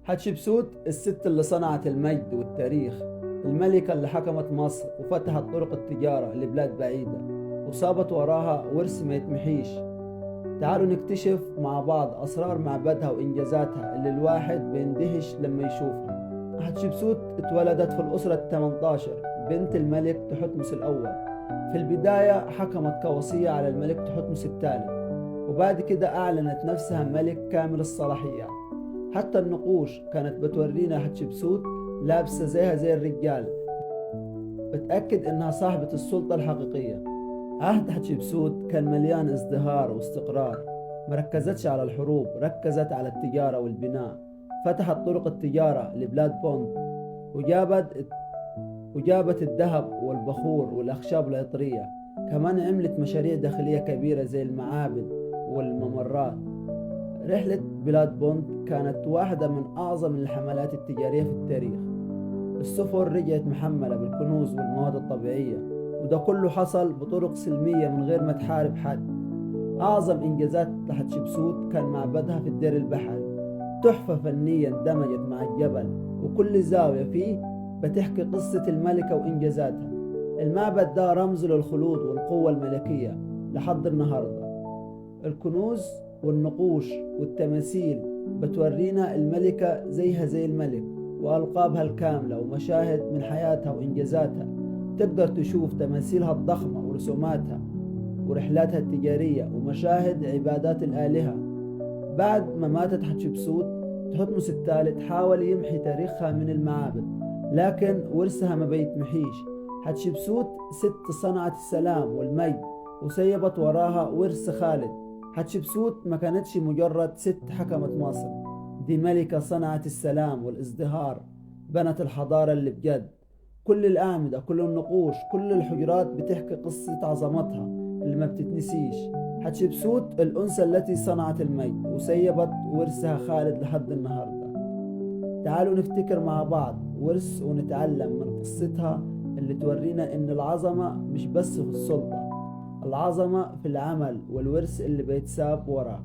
حتشبسوت الست اللي صنعت المجد والتاريخ، الملكة اللي حكمت مصر وفتحت طرق التجارة لبلاد بعيدة وسابت وراها ورث ما يتمحيش. تعالوا نكتشف مع بعض أسرار معبدها وإنجازاتها اللي الواحد بيندهش لما يشوفها. حتشبسوت اتولدت في الأسرة ال18، بنت الملك تحتمس الأول. في البداية حكمت كوصية على الملك تحتمس الثالث، وبعد كده أعلنت نفسها ملك كامل الصلاحيات. حتى النقوش كانت بتورينا حتشبسوت لابسة زيها زي الرجال، بتأكد إنها صاحبة السلطة الحقيقية. عهد حتشبسوت كان مليان ازدهار واستقرار، مركزتش على الحروب، ركزت على التجارة والبناء. فتحت طرق التجارة لبلاد بوند، وجابت وجابت الذهب والبخور والأخشاب العطرية. كمان عملت مشاريع داخلية كبيرة زي المعابد والممرات. رحلة بلاد بوند كانت واحدة من أعظم الحملات التجارية في التاريخ. السفن رجعت محملة بالكنوز والمواد الطبيعية، وده كله حصل بطرق سلمية من غير ما تحارب حد. أعظم إنجازات لحتشبسوت كان معبدها في الدير البحري، تحفة فنية اندمجت مع الجبل، وكل زاوية فيه بتحكي قصة الملكة وإنجازاتها. المعبد ده رمز للخلود والقوة الملكية لحد النهاردة. الكنوز والنقوش والتماثيل بتورينا الملكة زيها زي الملك، وألقابها الكاملة ومشاهد من حياتها وإنجازاتها. تقدر تشوف تماثيلها الضخمة ورسوماتها ورحلاتها التجارية ومشاهد عبادات الآلهة. بعد ما ماتت حتشبسوت، تحتمس الثالث حاول يمحي تاريخها من المعابد، لكن ورثها ما بيتمحيش. حتشبسوت ست صنعت السلام والمجد وسيبت وراها ورث خالد. حتشبسوت ما كانتش مجرد ست حكمت مصر، دي ملكة صنعت السلام والازدهار، بنت الحضارة اللي بجد. كل الأعمدة، كل النقوش، كل الحجرات بتحكي قصة عظمتها اللي ما بتتنسيش. حتشبسوت الأنثى التي صنعت المجد وسيبت ورثها خالد لحد النهاردة. تعالوا نفتكر مع بعض ورث ونتعلم من قصتها اللي تورينا إن العظمة مش بس في السلطة، العظمة في العمل والورث اللي بيتساب وراه.